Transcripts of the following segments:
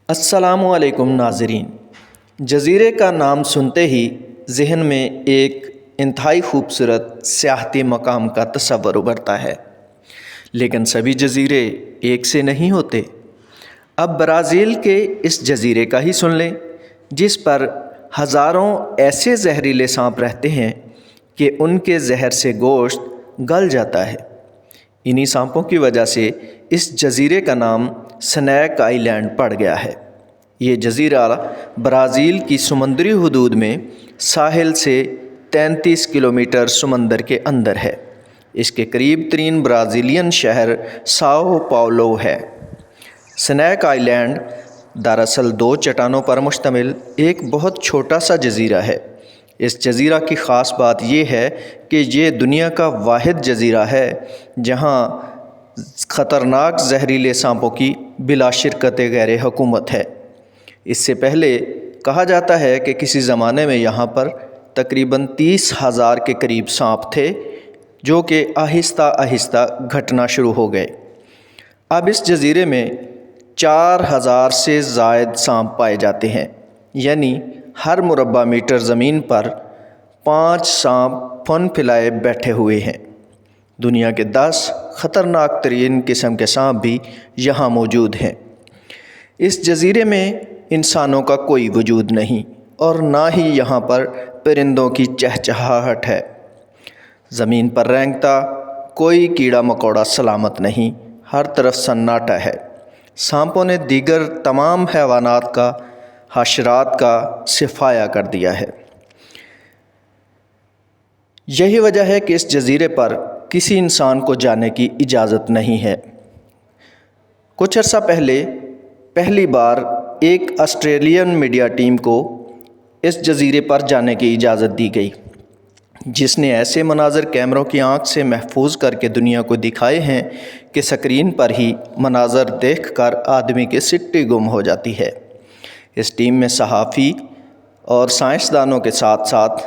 السلام علیکم ناظرین، جزیرے کا نام سنتے ہی ذہن میں ایک انتہائی خوبصورت سیاحتی مقام کا تصور ابھرتا ہے، لیکن سبھی جزیرے ایک سے نہیں ہوتے۔ اب برازیل کے اس جزیرے کا ہی سن لیں، جس پر ہزاروں ایسے زہریلے سانپ رہتے ہیں کہ ان کے زہر سے گوشت گل جاتا ہے۔ انہی سانپوں کی وجہ سے اس جزیرے کا نام سنیک آئی لینڈ پڑ گیا ہے۔ یہ جزیرہ برازیل کی سمندری حدود میں ساحل سے 33 کلومیٹر سمندر کے اندر ہے۔ اس کے قریب ترین برازیلین شہر ساؤ پاؤلو ہے۔ سنیک آئی لینڈ دراصل 2 چٹانوں پر مشتمل ایک بہت چھوٹا سا جزیرہ ہے۔ اس جزیرہ کی خاص بات یہ ہے کہ یہ دنیا کا واحد جزیرہ ہے جہاں خطرناک زہریلے سانپوں کی بلا شرکت غیر حکومت ہے۔ اس سے پہلے کہا جاتا ہے کہ کسی زمانے میں یہاں پر تقریباً 30,000 کے قریب سانپ تھے، جو کہ آہستہ آہستہ گھٹنا شروع ہو گئے۔ اب اس جزیرے میں 4,000 سے زائد سانپ پائے جاتے ہیں، یعنی ہر مربع میٹر زمین پر 5 سانپ پھن پھیلائے بیٹھے ہوئے ہیں۔ دنیا کے 10 خطرناک ترین قسم کے سانپ بھی یہاں موجود ہیں۔ اس جزیرے میں انسانوں کا کوئی وجود نہیں اور نہ ہی یہاں پر پرندوں کی چہچہاہٹ ہے۔ زمین پر رینگتا کوئی کیڑا مکوڑا سلامت نہیں، ہر طرف سناٹا ہے۔ سانپوں نے دیگر تمام حیوانات کا، حشرات کا صفایا کر دیا ہے۔ یہی وجہ ہے کہ اس جزیرے پر کسی انسان کو جانے کی اجازت نہیں ہے۔ کچھ عرصہ پہلے پہلی بار ایک آسٹریلین میڈیا ٹیم کو اس جزیرے پر جانے کی اجازت دی گئی، جس نے ایسے مناظر کیمروں کی آنکھ سے محفوظ کر کے دنیا کو دکھائے ہیں کہ سکرین پر ہی مناظر دیکھ کر آدمی کی سٹی گم ہو جاتی ہے۔ اس ٹیم میں صحافی اور سائنسدانوں کے ساتھ ساتھ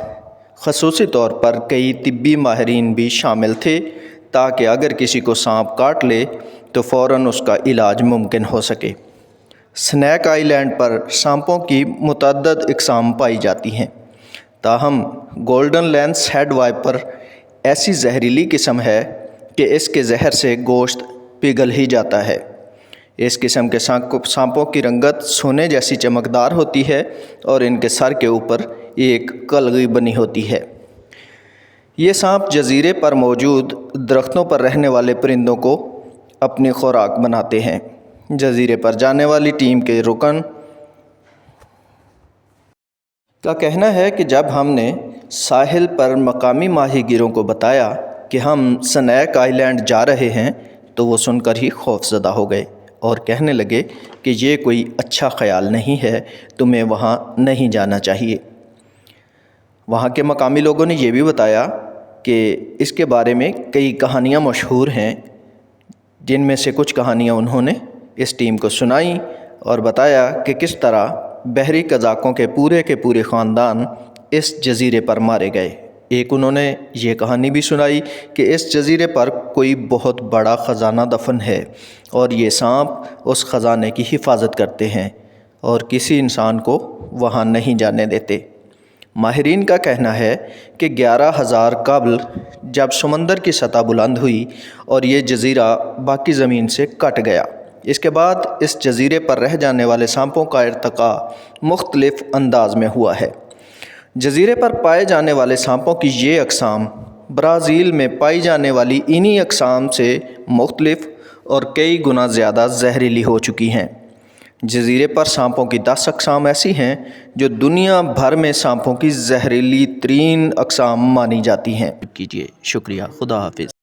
خصوصی طور پر کئی طبی ماہرین بھی شامل تھے، تاکہ اگر کسی کو سانپ کاٹ لے تو فوراً اس کا علاج ممکن ہو سکے۔ سنیک آئی لینڈ پر سانپوں کی متعدد اقسام پائی جاتی ہیں، تاہم گولڈن لینس ہیڈ وائپر ایسی زہریلی قسم ہے کہ اس کے زہر سے گوشت پگھل ہی جاتا ہے۔ اس قسم کے سانپوں کی رنگت سونے جیسی چمکدار ہوتی ہے اور ان کے سر کے اوپر ایک قلگی بنی ہوتی ہے۔ یہ سانپ جزیرے پر موجود درختوں پر رہنے والے پرندوں کو اپنی خوراک بناتے ہیں۔ جزیرے پر جانے والی ٹیم کے رکن کا کہنا ہے کہ جب ہم نے ساحل پر مقامی ماہی گیروں کو بتایا کہ ہم سنیک آئی لینڈ جا رہے ہیں تو وہ سن کر ہی خوف زدہ ہو گئے اور کہنے لگے کہ یہ کوئی اچھا خیال نہیں ہے، تمہیں وہاں نہیں جانا چاہیے۔ وہاں کے مقامی لوگوں نے یہ بھی بتایا کہ اس کے بارے میں کئی کہانیاں مشہور ہیں، جن میں سے کچھ کہانیاں انہوں نے اس ٹیم کو سنائیں اور بتایا کہ کس طرح بحری قزاقوں کے پورے خاندان اس جزیرے پر مارے گئے۔ ایک انہوں نے یہ کہانی بھی سنائی کہ اس جزیرے پر کوئی بہت بڑا خزانہ دفن ہے اور یہ سانپ اس خزانے کی حفاظت کرتے ہیں اور کسی انسان کو وہاں نہیں جانے دیتے۔ ماہرین کا کہنا ہے کہ 11,000 قبل جب سمندر کی سطح بلند ہوئی اور یہ جزیرہ باقی زمین سے کٹ گیا، اس کے بعد اس جزیرے پر رہ جانے والے سانپوں کا ارتقاء مختلف انداز میں ہوا ہے۔ جزیرے پر پائے جانے والے سانپوں کی یہ اقسام برازیل میں پائی جانے والی انہی اقسام سے مختلف اور کئی گنا زیادہ زہریلی ہو چکی ہیں۔ جزیرے پر سانپوں کی 10 اقسام ایسی ہیں جو دنیا بھر میں سانپوں کی زہریلی ترین اقسام مانی جاتی ہیں۔ کیجیے، شکریہ، خدا حافظ۔